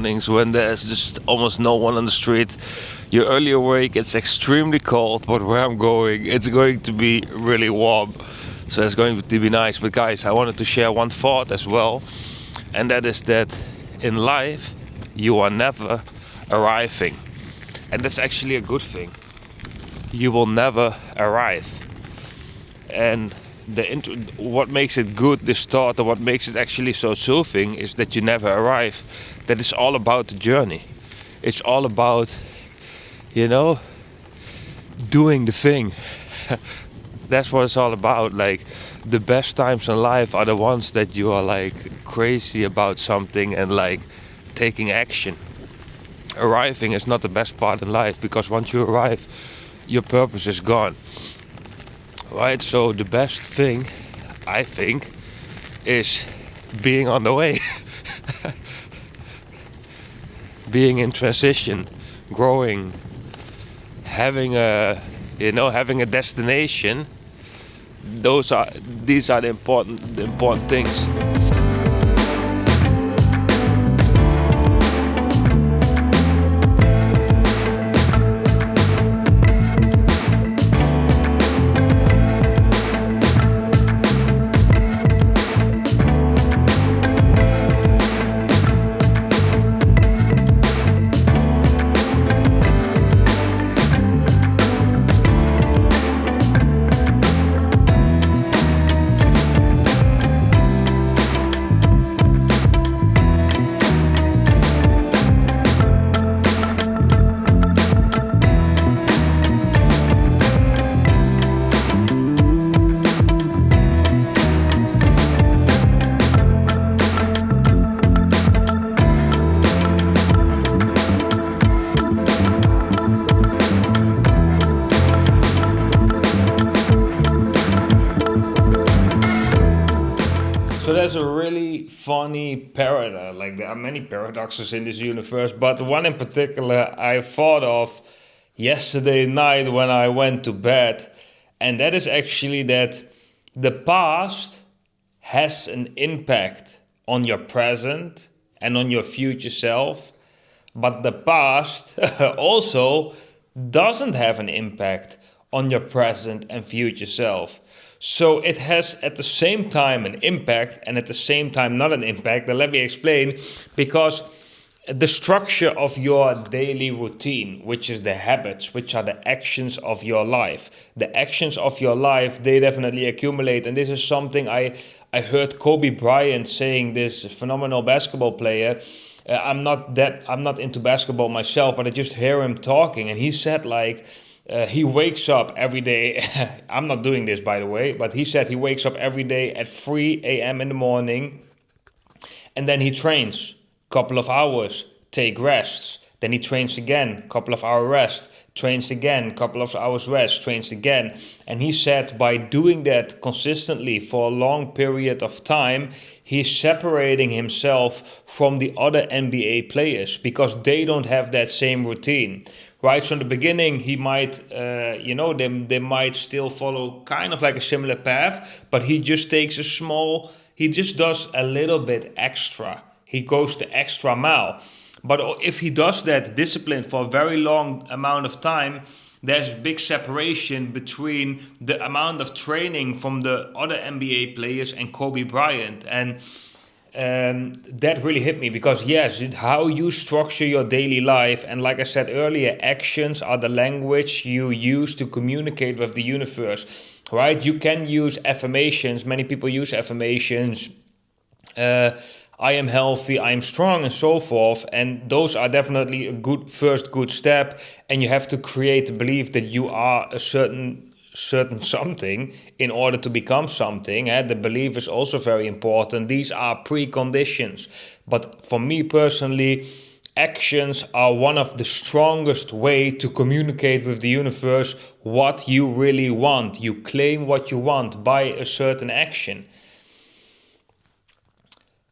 mornings when there's just almost no one on the street. You're early awake, it's extremely cold, but where I'm going, it's going to be really warm. So it's going to be nice. But guys, I wanted to share one thought as well. And that is that in life, you are never arriving. And that's actually a good thing. You will never arrive. And what makes it good, this thought, or what makes it actually so soothing, is that you never arrive. That it's all about the journey. It's all about, doing the thing. That's what it's all about. Like, the best times in life are the ones that you are like crazy about something and like taking action. Arriving is not the best part in life, because once you arrive, your purpose is gone. Right? So the best thing, I think, is being on the way. Being in transition, growing, having a destination. These are the important things. So there's a really funny paradox. Like, there are many paradoxes in this universe, but one in particular I thought of yesterday night when I went to bed, and that is actually that the past has an impact on your present and on your future self, but the past also doesn't have an impact on your present and future self. So it has at the same time an impact and at the same time not an impact. And let me explain. Because the structure of your daily routine, which is the habits, which are the actions of your life. The actions of your life, they definitely accumulate. And this is something I heard Kobe Bryant saying, this phenomenal basketball player. I'm not into basketball myself, but I just hear him talking, and he said he wakes up every day. I'm not doing this, by the way, but he said he wakes up every day at 3 a.m. in the morning, and then he trains a couple of hours, take rests. Then he trains again, couple of hour rest, trains again, couple of hours rest, trains again. And he said by doing that consistently for a long period of time, he's separating himself from the other NBA players because they don't have that same routine. Right, so in the beginning, he might, they might still follow kind of like a similar path, but he just he just does a little bit extra. He goes the extra mile. But if he does that discipline for a very long amount of time, there's a big separation between the amount of training from the other NBA players and Kobe Bryant. And that really hit me because, yes, how you structure your daily life, and like I said earlier, actions are the language you use to communicate with the universe, right? You can use affirmations. Many people use affirmations. I am healthy, I am strong, and so forth. And those are definitely a good step. And you have to create the belief that you are a certain something in order to become something. The belief is also very important. These are preconditions. But for me personally, actions are one of the strongest way to communicate with the universe what you really want. You claim what you want by a certain action.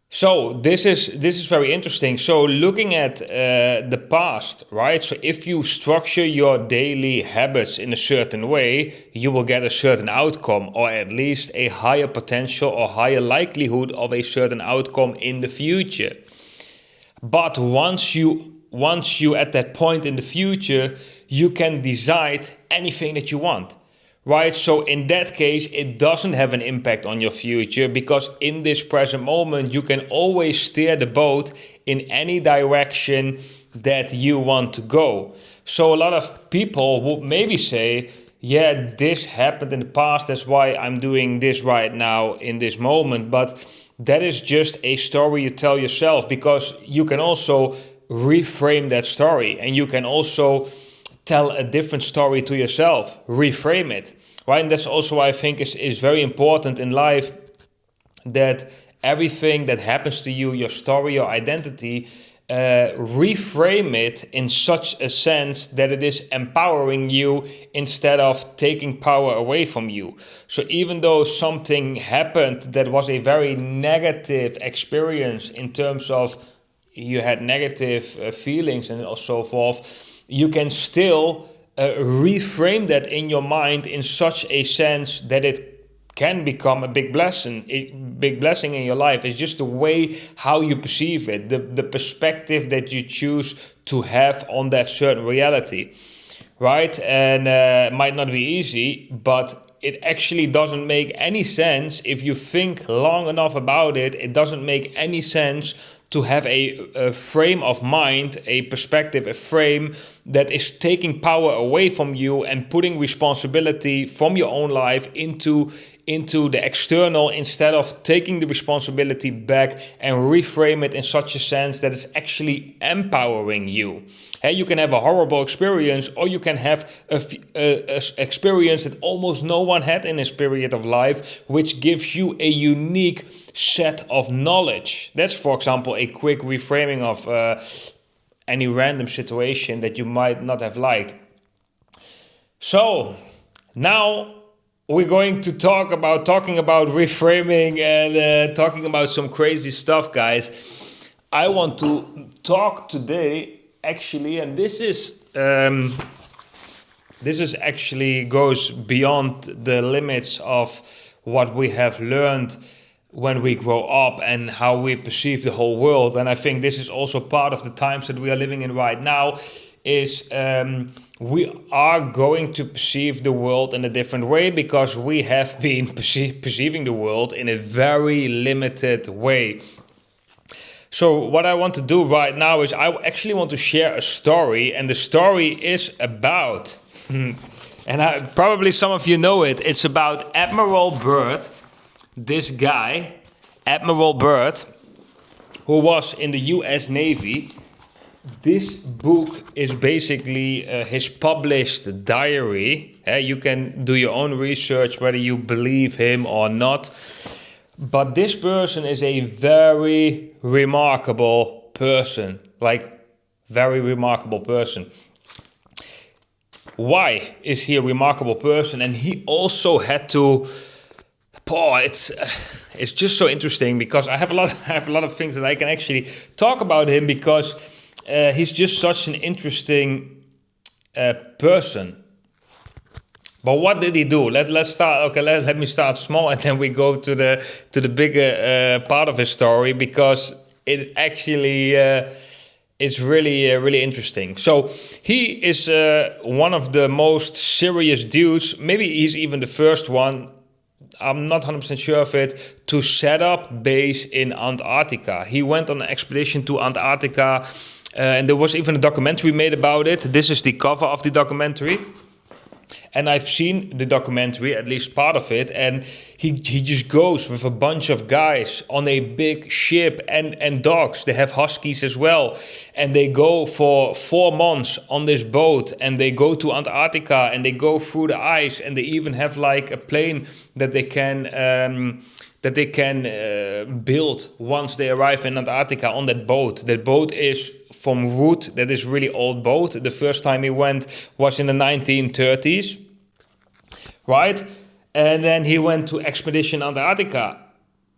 So this is very interesting. So looking at the past, right? So if you structure your daily habits in a certain way, you will get a certain outcome, or at least a higher potential or higher likelihood of a certain outcome in the future. But once you at that point in the future, you can decide anything that you want. Right? So in that case, it doesn't have an impact on your future, because in this present moment, you can always steer the boat in any direction that you want to go. So a lot of people would maybe say, yeah, this happened in the past, that's why I'm doing this right now in this moment. But that is just a story you tell yourself, because you can also reframe that story, and you can also tell a different story to yourself, reframe it, right? And that's also why I think is very important in life, that everything that happens to you, your story, your identity, reframe it in such a sense that it is empowering you instead of taking power away from you. So even though something happened that was a very negative experience in terms of you had negative feelings and so forth, you can still reframe that in your mind in such a sense that it can become a big blessing in your life. It's just the way how you perceive it, the perspective that you choose to have on that certain reality, right? And it might not be easy, but it actually doesn't make any sense if you think long enough about it. It doesn't make any sense to have a frame of mind, a perspective, a frame that is taking power away from you and putting responsibility from your own life into the external, instead of taking the responsibility back and reframe it in such a sense that it's actually empowering you. Hey, you can have a horrible experience, or you can have a experience that almost no one had in this period of life, which gives you a unique set of knowledge. That's, for example, a quick reframing of any random situation that you might not have liked. So now we're going to talking about reframing and talking about some crazy stuff, guys. I want to talk today, actually, and this is actually goes beyond the limits of what we have learned when we grow up and how we perceive the whole world. And I think this is also part of the times that we are living in right now, is we are going to perceive the world in a different way, because we have been perceiving the world in a very limited way. So what I want to do right now is I actually want to share a story, and the story is about, and probably some of you know it, it's about Admiral Byrd, this guy, Admiral Byrd, who was in the US Navy. This book is basically his published diary. You can do your own research whether you believe him or not. But this person is a very remarkable person. Very remarkable person. Why is he a remarkable person? And he also had to... it's just so interesting, because I have a lot of things that I can actually talk about him, because he's just such an interesting person. But what did he do? Let's start. Okay, let me start small, and then we go to the bigger part of his story, because it actually is really interesting. So he is one of the most serious dudes. Maybe he's even the first one, I'm not 100% sure of it, to set up base in Antarctica. He went on an expedition to Antarctica, and there was even a documentary made about it. This is the cover of the documentary. And I've seen the documentary, at least part of it, and he just goes with a bunch of guys on a big ship and dogs. They have huskies as well. And they go for 4 months on this boat, and they go to Antarctica, and they go through the ice, and they even have like a plane that they can build once they arrive in Antarctica on that boat. That boat is from wood. That is really old boat. The first time he went was in the 1930s. Right? And then he went to Expedition Antarctica,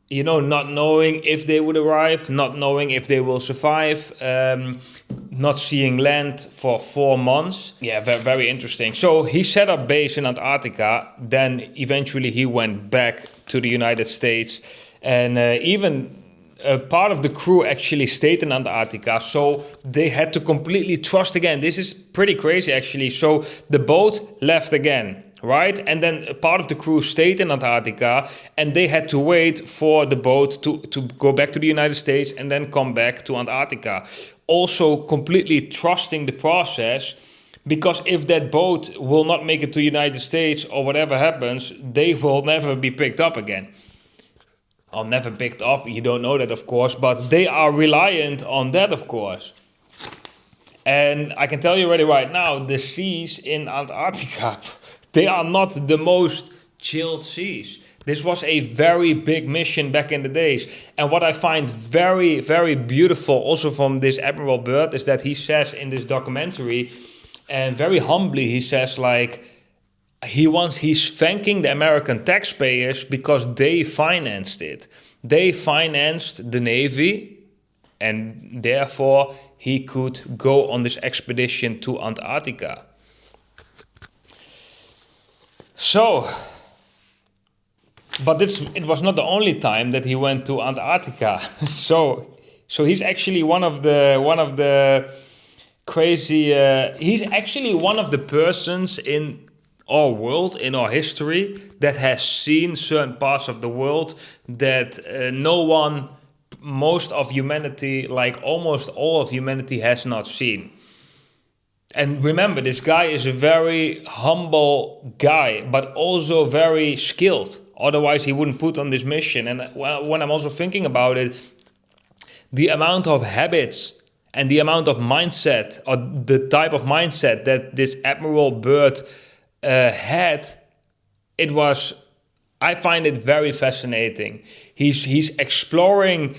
not knowing if they would arrive, not knowing if they will survive, not seeing land for 4 months. Yeah, very, very interesting. So he set up base in Antarctica. Then eventually he went back to the United States. And even part of the crew actually stayed in Antarctica, so they had to completely trust again. This is pretty crazy, actually. So the boat left again, right? And then a part of the crew stayed in Antarctica, and they had to wait for the boat to go back to the United States and then come back to Antarctica. Also completely trusting the process, because if that boat will not make it to the United States or whatever happens, they will never be picked up again. Or never picked up, you don't know that, of course, but they are reliant on that, of course. And I can tell you already right now, the seas in Antarctica, they are not the most chilled seas. This was a very big mission back in the days. And what I find very, very beautiful also from this Admiral Byrd is that he says in this documentary, and very humbly he says, like, he's thanking the American taxpayers because they financed it. They financed the Navy, and therefore he could go on this expedition to Antarctica. So, but it was not the only time that he went to Antarctica. So he's actually one of the crazy. He's actually one of the persons in our world, in our history, that has seen certain parts of the world that most of humanity, like almost all of humanity, has not seen. And remember, this guy is a very humble guy, but also very skilled. Otherwise, he wouldn't put on this mission. And when I'm also thinking about it, the amount of habits and the amount of mindset, or the type of mindset that this Admiral Byrd had, I find it very fascinating. He's exploring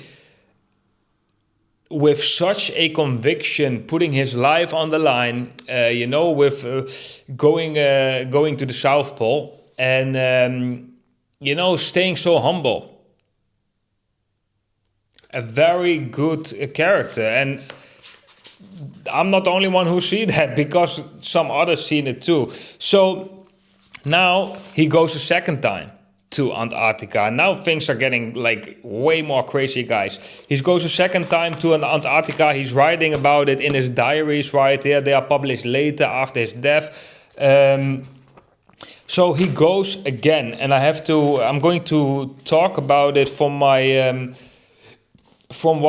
with such a conviction, putting his life on the line, with going to the South Pole, and staying so humble. A very good character, and I'm not the only one who see that, because some others seen it too. So now he goes a second time to Antarctica. Now things are getting like way more crazy, guys. He goes a second time to Antarctica. He's writing about it in his diaries right here. They are published later after his death. So he goes again, and I'm going to talk about it from what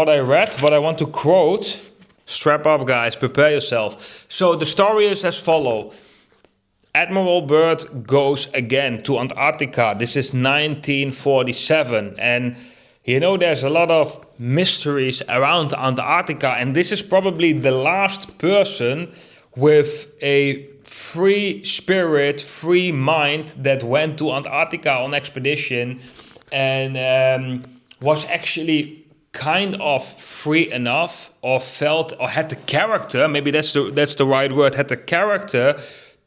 I read, but I want to quote. Strap up, guys, prepare yourself. So the story is as follows. Admiral Byrd goes again to Antarctica. This is 1947. And there's a lot of mysteries around Antarctica. And this is probably the last person with a free spirit, free mind that went to Antarctica on expedition and was actually kind of free enough, or felt, or had the character, maybe that's the right word, had the character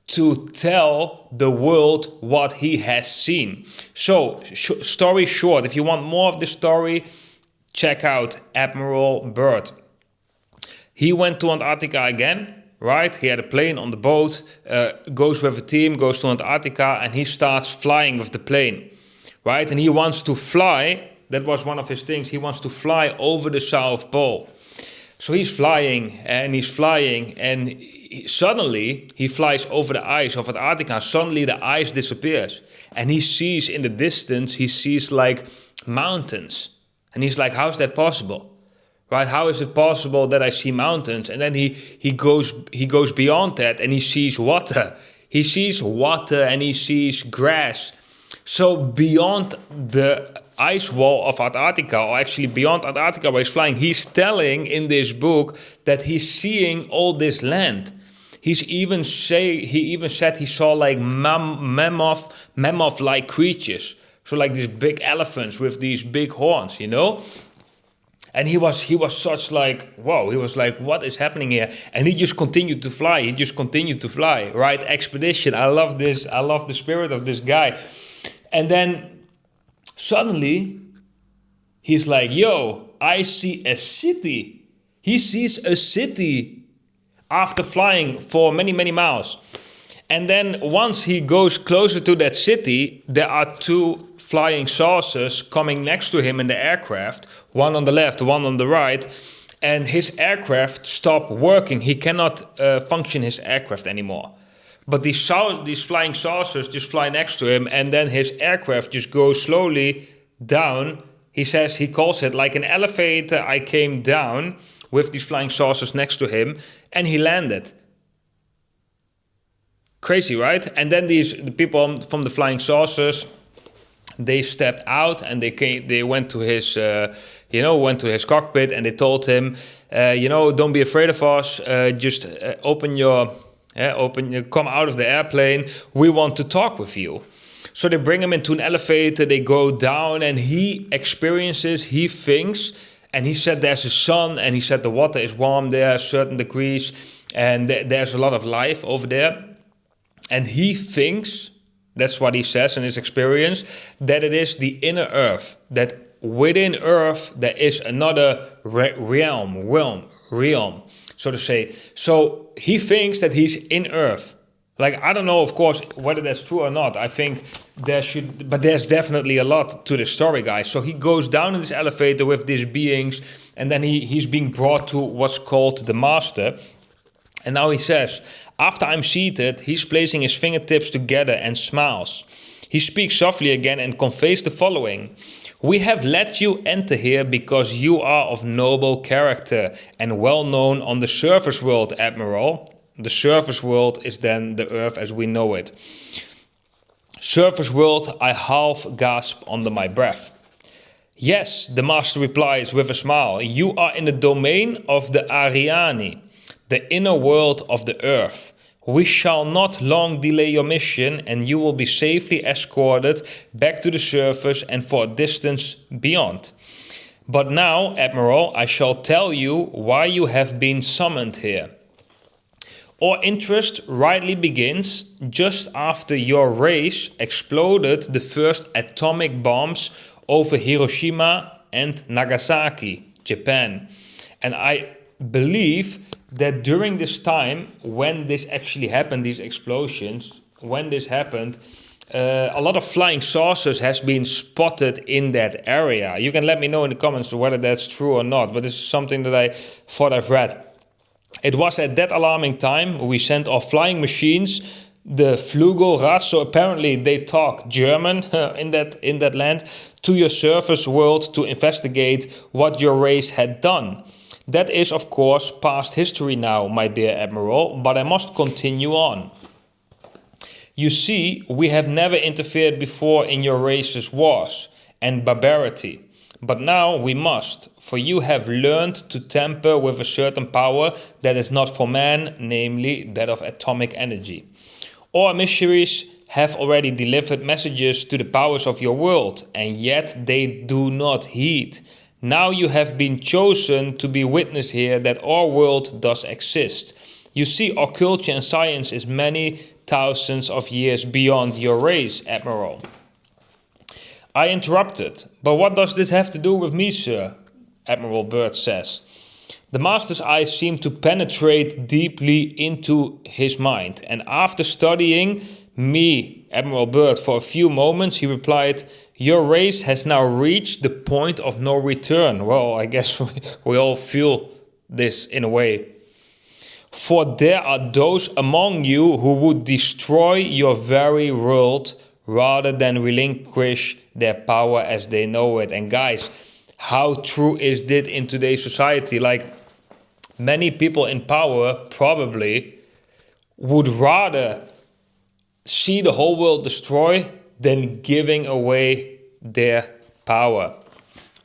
to tell the world what he has seen. So, story short, if you want more of the story, check out Admiral Byrd. He went to Antarctica again, right? He had a plane on the boat, goes with a team, goes to Antarctica, and he starts flying with the plane, right? And he wants to fly. That was one of his things. He wants to fly over the South Pole. So he's flying, and suddenly he flies over the ice of Antarctica. Suddenly the ice disappears. And he sees in the distance, like mountains. And he's like, how's that possible? Right? How is it possible that I see mountains? And then he goes beyond that, and he sees water. He sees water, and he sees grass. So beyond the ice wall of Antarctica, or actually beyond Antarctica where he's flying, he's telling in this book that he's seeing all this land. He even said he saw like mammoth-like creatures. So like these big elephants with these big horns, And he was such like, whoa, he was like, what is happening here? And he just continued to fly. Right? Expedition. I love this. I love the spirit of this guy. And then suddenly, he's like, yo, I see a city. He sees a city after flying for many, many miles. And then once he goes closer to that city, there are two flying saucers coming next to him in the aircraft, one on the left, one on the right, and his aircraft stopped working. He cannot function his aircraft anymore. But these flying saucers just fly next to him, and then his aircraft just goes slowly down. He says, he calls it like an elevator. I came down with these flying saucers next to him, and he landed. Crazy, right? And then the people from the flying saucers, they stepped out and they went to his cockpit, and they told him, don't be afraid of us. Just come out of the airplane. We want to talk with you. So they bring him into an elevator. They go down, and he thinks, and he said there's a sun, and he said the water is warm there, certain degrees, and there's a lot of life over there. And he thinks, that's what he says in his experience, that it is the inner earth, that within earth there is another realm, so to say. So he thinks that he's in earth. Like, I don't know, of course, whether that's true or not. I think but there's definitely a lot to the story, guys. So he goes down in this elevator with these beings, and then he's being brought to what's called the master. And now he says, after I'm seated, he's placing his fingertips together and smiles. He speaks softly again and conveys the following. We have let you enter here because you are of noble character and well known on the surface world, Admiral. The surface world is then the earth as we know it. Surface world, I half gasp under my breath. Yes, the master replies with a smile. You are in the domain of the Ariani, the inner world of the earth. We shall not long delay your mission, and you will be safely escorted back to the surface and for a distance beyond. But now, Admiral, I shall tell you why you have been summoned here. Our interest rightly begins just after your race exploded the first atomic bombs over Hiroshima and Nagasaki, Japan. And I believe that during this time, when this actually happened, these explosions, when this happened, a lot of flying saucers has been spotted in that area. You can let me know in the comments whether that's true or not, but this is something that I thought I've read. It was at that alarming time we sent our flying machines, the Flugorats, so apparently they talk German in that land, to your surface world to investigate what your race had done. That is, of course, past history now, my dear Admiral, but I must continue on. You see, we have never interfered before in your race's wars and barbarity. But now we must, for you have learned to tamper with a certain power that is not for man, namely that of atomic energy. Our emissaries have already delivered messages to the powers of your world, and yet they do not heed. Now you have been chosen to be witness here that our world does exist. You see, our culture and science is many thousands of years beyond your race, Admiral. I interrupted. But what does this have to do with me, sir? Admiral Byrd says. The master's eyes seem to penetrate deeply into his mind, and after studying me, Admiral Byrd, for a few moments, he replied, your race has now reached the point of no return. Well, I guess we all feel this in a way. For there are those among you who would destroy your very world rather than relinquish their power as they know it. And guys, how true is this in today's society? Like, many people in power probably would rather see the whole world destroy than giving away their power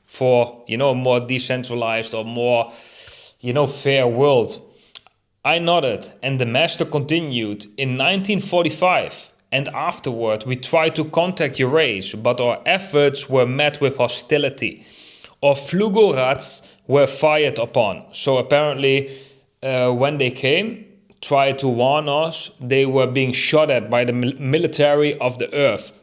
for, a more decentralized or more, fair world. I nodded, and the master continued. In 1945 and afterward, we tried to contact your race, but our efforts were met with hostility. Our Flugorats were fired upon. So apparently, when they came, tried to warn us, they were being shot at by the military of the earth.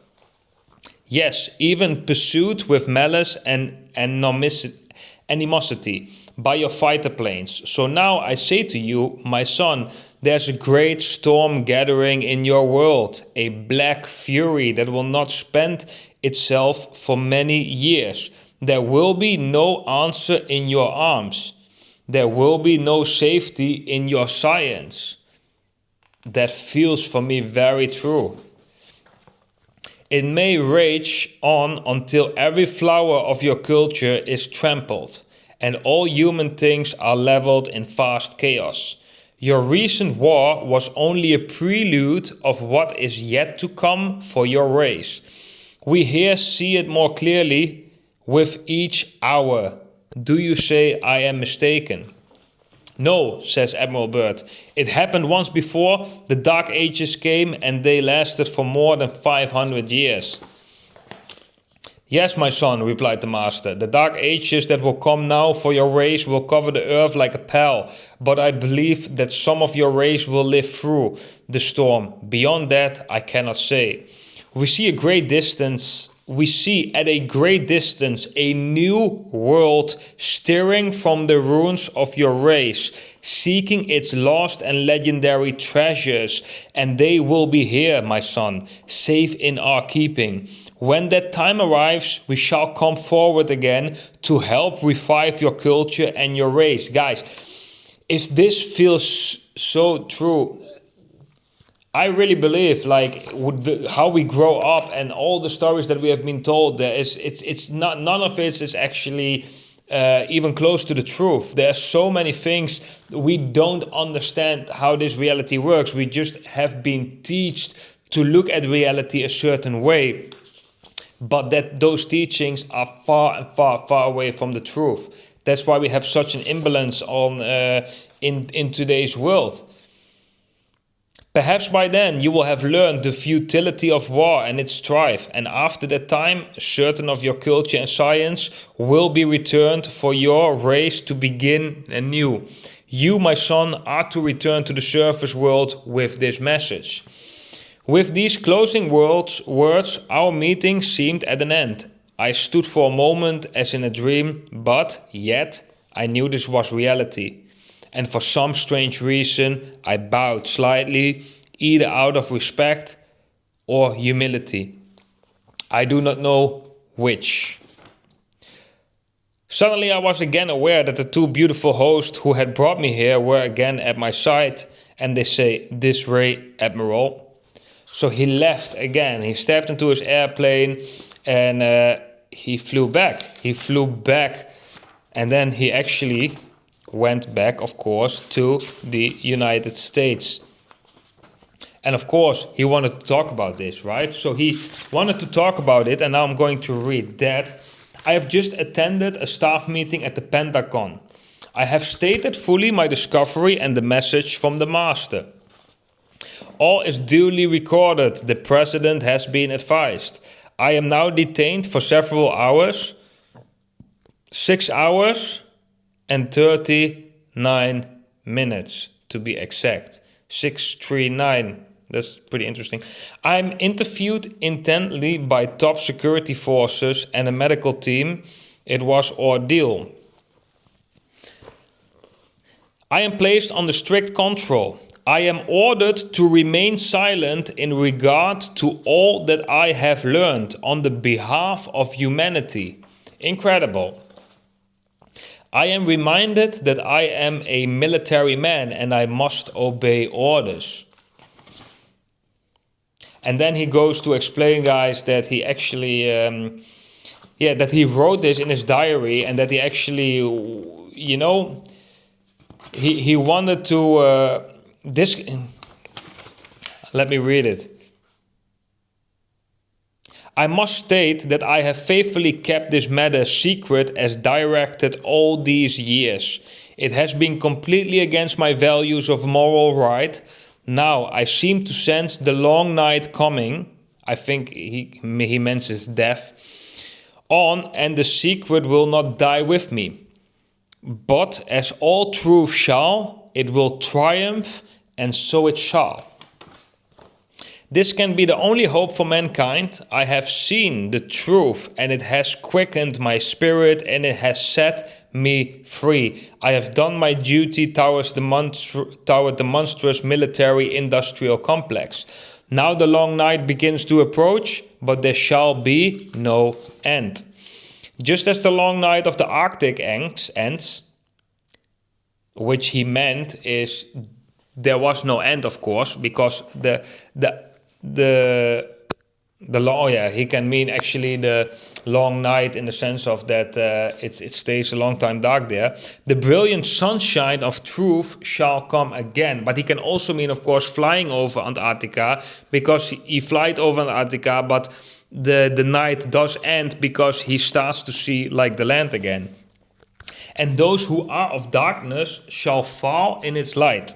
Yes, even pursued with malice and animosity by your fighter planes. So now I say to you, my son, There's a great storm gathering in your world, a black fury that will not spend itself for many years. There will be no answer in your arms. There will be no safety in your science. That feels for me very true. It may rage on until every flower of your culture is trampled, and all human things are leveled in vast chaos. Your recent war was only a prelude of what is yet to come for your race. We here see it more clearly with each hour. Do you say I am mistaken? No, says Admiral Byrd. It happened once before. The Dark Ages came and they lasted for more than 500 years. Yes, my son, replied the master. The Dark Ages that will come now for your race will cover the earth like a pall. But I believe that some of your race will live through the storm. Beyond that, I cannot say. We see at a great distance a new world stirring from the ruins of your race, seeking its lost and legendary treasures, and they will be here, my son, safe in our keeping. When that time arrives, we shall come forward again to help revive your culture and your race. Guys, if this feels so true, I really believe, like, how we grow up and all the stories that we have been told, it's not, none of it is actually even close to the truth. There are so many things we don't understand how this reality works. We just have been taught to look at reality a certain way, but that those teachings are far and far, far away from the truth. That's why we have such an imbalance on in today's world. Perhaps by then you will have learned the futility of war and its strife, and after that time, certain of your culture and science will be returned for your race to begin anew. You, my son, are to return to the surface world with this message. With these closing words, our meeting seemed at an end. I stood for a moment as in a dream, but yet I knew this was reality. And for some strange reason, I bowed slightly, either out of respect or humility. I do not know which. Suddenly I was again aware that the two beautiful hosts who had brought me here were again at my side, and they say, "This way, Admiral." So he left again. He stepped into his airplane and he flew back. And then he actually went back, of course, to the United States. And of course, he wanted to talk about this, right? So he wanted to talk about it, and now I'm going to read that. I have just attended a staff meeting at the Pentagon. I have stated fully my discovery and the message from the master. All is duly recorded. The president has been advised. I am now detained for several hours, 6 hours and 39 minutes to be exact. 639. That's pretty interesting. I'm interviewed intently by top security forces and a medical team. It was ordeal. I am placed under strict control. I am ordered to remain silent in regard to all that I have learned on the behalf of humanity. Incredible. I am reminded that I am a military man and I must obey orders. And then he goes to explain, guys, that he actually, that he wrote this in his diary, and that he actually, he wanted to, let me read it. I must state that I have faithfully kept this matter secret as directed all these years. It has been completely against my values of moral right. Now I seem to sense the long night coming. I think he mentions death. And the secret will not die with me. But as all truth shall, it will triumph, and so it shall. This can be the only hope for mankind. I have seen the truth, and it has quickened my spirit, and it has set me free. I have done my duty towards toward the monstrous military-industrial complex. Now the long night begins to approach, but there shall be no end. Just as the long night of the Arctic ends, which he meant is there was no end, of course, because he can mean actually the long night in the sense of that it stays a long time dark there. The brilliant sunshine of truth shall come again. But he can also mean, of course, flying over Antarctica, because he flies over Antarctica, but the night does end because he starts to see like the land again. And those who are of darkness shall fall in its light.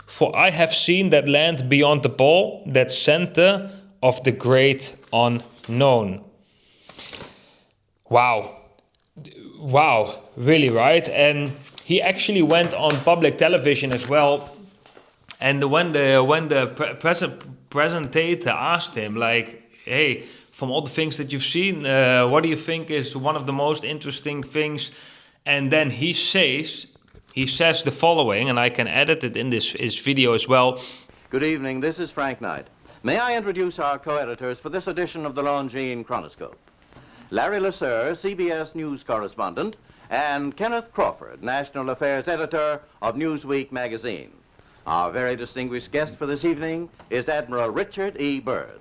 For I have seen that land beyond the pole, that center of the great unknown. Wow, really, right? And he actually went on public television as well. And when the presentator asked him, like, hey, from all the things that you've seen, what do you think is one of the most interesting things? And then he says the following, and I can edit it in his video as well. Good evening, this is Frank Knight. May I introduce our co-editors for this edition of the Longines Chronoscope? Larry Lasser, CBS News correspondent, and Kenneth Crawford, National Affairs Editor of Newsweek magazine. Our very distinguished guest for this evening is Admiral Richard E. Byrd.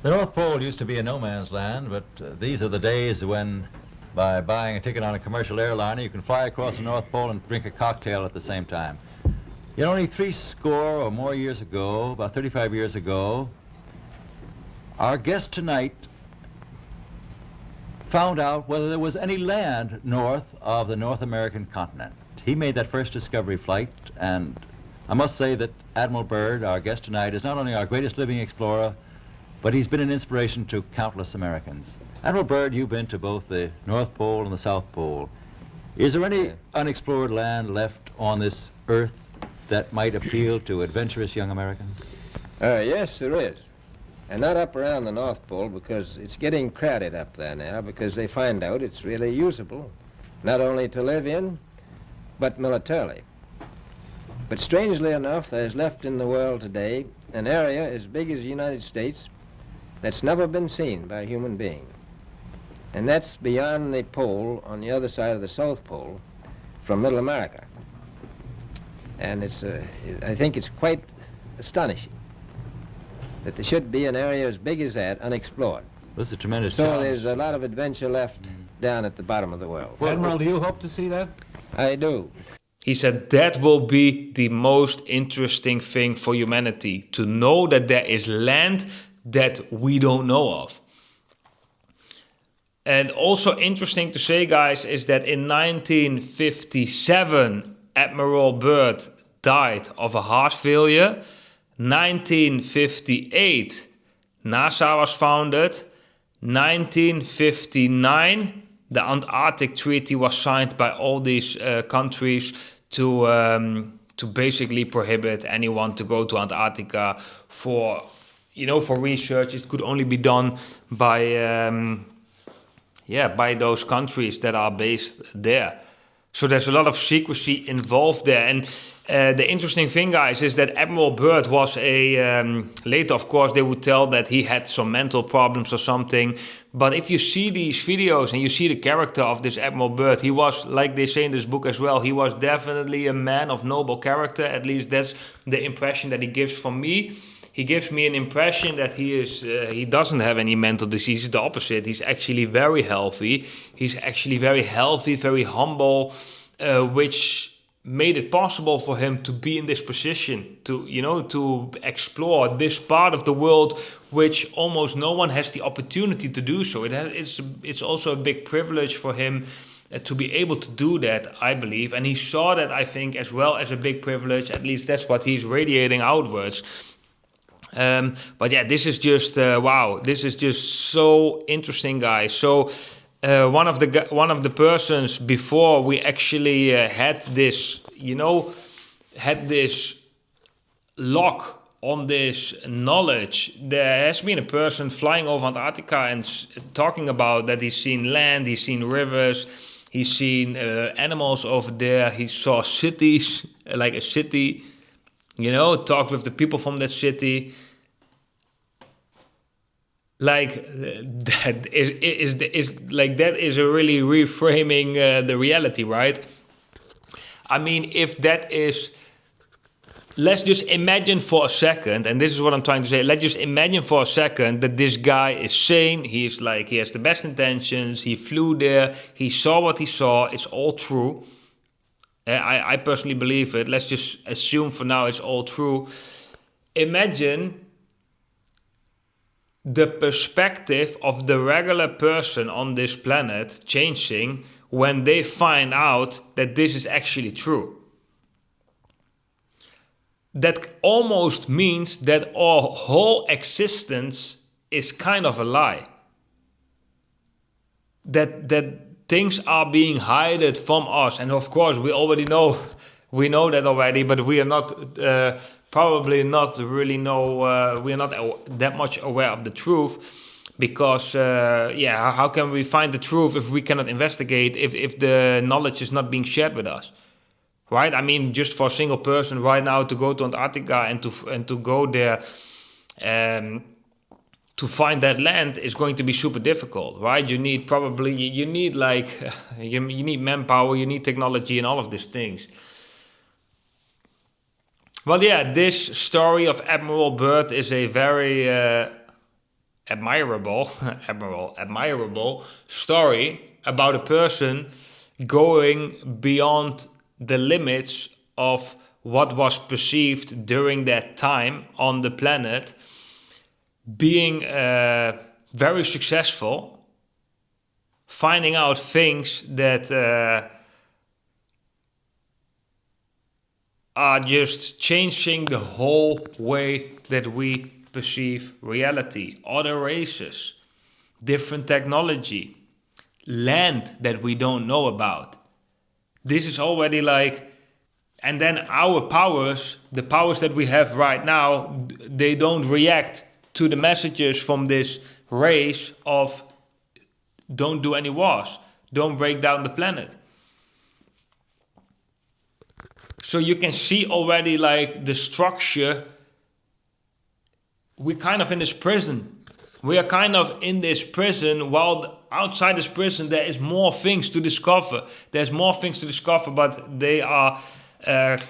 The North Pole used to be a no man's land, but these are the days when, by buying a ticket on a commercial airliner, you can fly across the North Pole and drink a cocktail at the same time. Yet only 60 or more years ago, about 35 years ago, our guest tonight found out whether there was any land north of the North American continent. He made that first discovery flight, and I must say that Admiral Byrd, our guest tonight, is not only our greatest living explorer, but he's been an inspiration to countless Americans. Admiral Byrd, you've been to both the North Pole and the South Pole. Is there any unexplored land left on this earth that might appeal to adventurous young Americans? Yes, there is. And not up around the North Pole, because it's getting crowded up there now, because they find out it's really usable, not only to live in, but militarily. But strangely enough, there's left in the world today an area as big as the United States that's never been seen by a human being. And that's beyond the pole on the other side of the South Pole from Middle America. And I think it's quite astonishing that there should be an area as big as that unexplored. That's a tremendous So challenge. there's a lot of adventure left down at the bottom of the world. Well, Admiral, do you hope to see that? I do. He said that will be the most interesting thing for humanity, to know that there is land that we don't know of. And also interesting to say, guys, is that in 1957, Admiral Byrd died of a heart failure. 1958, NASA was founded. 1959, the Antarctic Treaty was signed by all these countries to basically prohibit anyone to go to Antarctica for research. It could only be done by those countries that are based there. So there's a lot of secrecy involved there. And the interesting thing, guys, is that Admiral Byrd was later, of course, they would tell that he had some mental problems or something. But if you see these videos and you see the character of this Admiral Byrd, he was, like they say in this book as well, he was definitely a man of noble character. At least that's the impression that he gives from me. He gives me an impression that he doesn't have any mental diseases. The opposite. He's actually very healthy. He's actually very healthy, very humble, which made it possible for him to be in this position, to explore this part of the world, which almost no one has the opportunity to do so. It's also a big privilege for him to be able to do that, I believe. And he saw that, I think, as well as a big privilege. At least that's what he's radiating outwards. But yeah, this is just wow. This is just so interesting, guys. So one of the persons before we actually had this lock on this knowledge. There has been a person flying over Antarctica and talking about that he's seen land, he's seen rivers, he's seen animals over there, he saw cities, like a city, talked with the people from that city. Like that is a really reframing the reality, right? I mean, if that is, let's just imagine for a second, and this is what I'm trying to say. Let's just imagine for a second that this guy is sane. He has the best intentions. He flew there. He saw what he saw. It's all true. I personally believe it. Let's just assume for now it's all true. Imagine the perspective of the regular person on this planet changing when they find out that this is actually true. That almost means that our whole existence is kind of a lie. That things are being hidden from us. And of course, we know that already, but we are not probably not really we are not that much aware of the truth, because how can we find the truth if we cannot investigate, if the knowledge is not being shared with us, right? I mean, just for a single person right now to go to Antarctica and to go there to find that land is going to be super difficult, right? You need manpower, you need technology and all of these things. Well, yeah, this story of Admiral Byrd is a very admirable story about a person going beyond the limits of what was perceived during that time on the planet, being very successful, finding out things that are just changing the whole way that we perceive reality. Other races, different technology, land that we don't know about. This is already and then our powers, the powers that we have right now, they don't react to the messages from this race of don't do any wars, don't break down the planet. So you can see already the structure. We're kind of in this prison. We are kind of in this prison, while outside this prison there is more things to discover. There's more things to discover, but they are not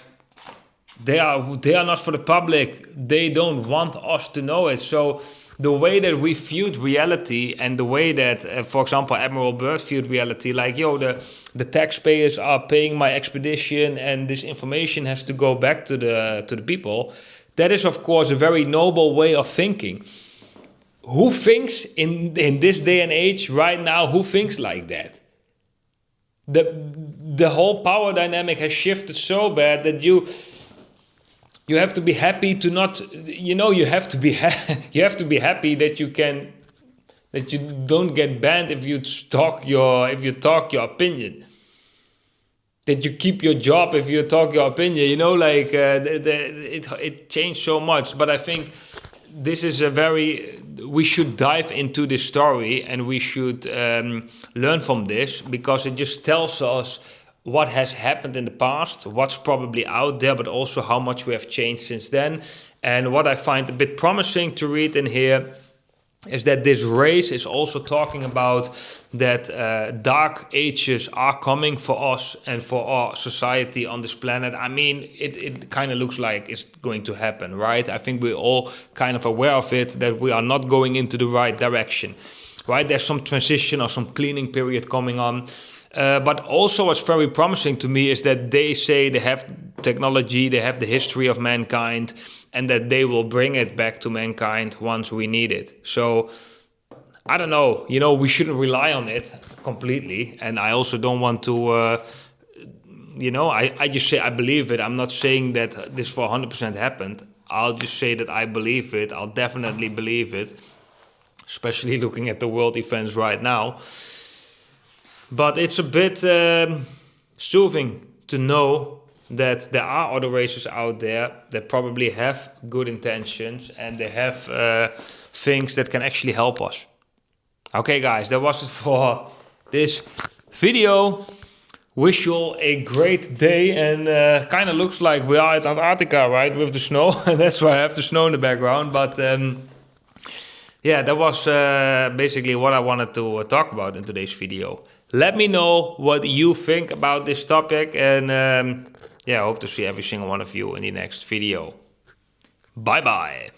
for the public. They don't want us to know it. So the way that we viewed reality and the way that, for example, Admiral Byrd viewed reality, the taxpayers are paying my expedition and this information has to go back to the people. That is, of course, a very noble way of thinking. Who thinks in this day and age right now, who thinks like that? The whole power dynamic has shifted so bad that you have to be happy to not, you have to be happy that you don't get banned if you talk your opinion. That you keep your job if you talk your opinion. It changed so much. But I think this is we should dive into this story and we should learn from this, because it just tells us what has happened in the past, what's probably out there, but also how much we have changed since then. And what I find a bit promising to read in here is that this race is also talking about that dark ages are coming for us and for our society on this planet. I mean, it kind of looks like it's going to happen, right? I think we're all kind of aware of it, that we are not going into the right direction, right? There's some transition or some cleaning period coming on. But also what's very promising to me is that they say they have technology, they have the history of mankind, and that they will bring it back to mankind once we need it. So, I don't know, we shouldn't rely on it completely. And I also don't want to, I just say I believe it. I'm not saying that this for 100% happened. I'll just say that I believe it. I'll definitely believe it, especially looking at the world events right now. But it's a bit soothing to know that there are other racers out there that probably have good intentions and they have things that can actually help us. Okay guys, that was it for this video. Wish you all a great day, and kind of looks like we are at Antarctica, right, with the snow. That's why I have the snow in the background, but yeah, that was basically what I wanted to talk about in today's video. Let me know what you think about this topic, and yeah, I hope to see every single one of you in the next video. Bye bye.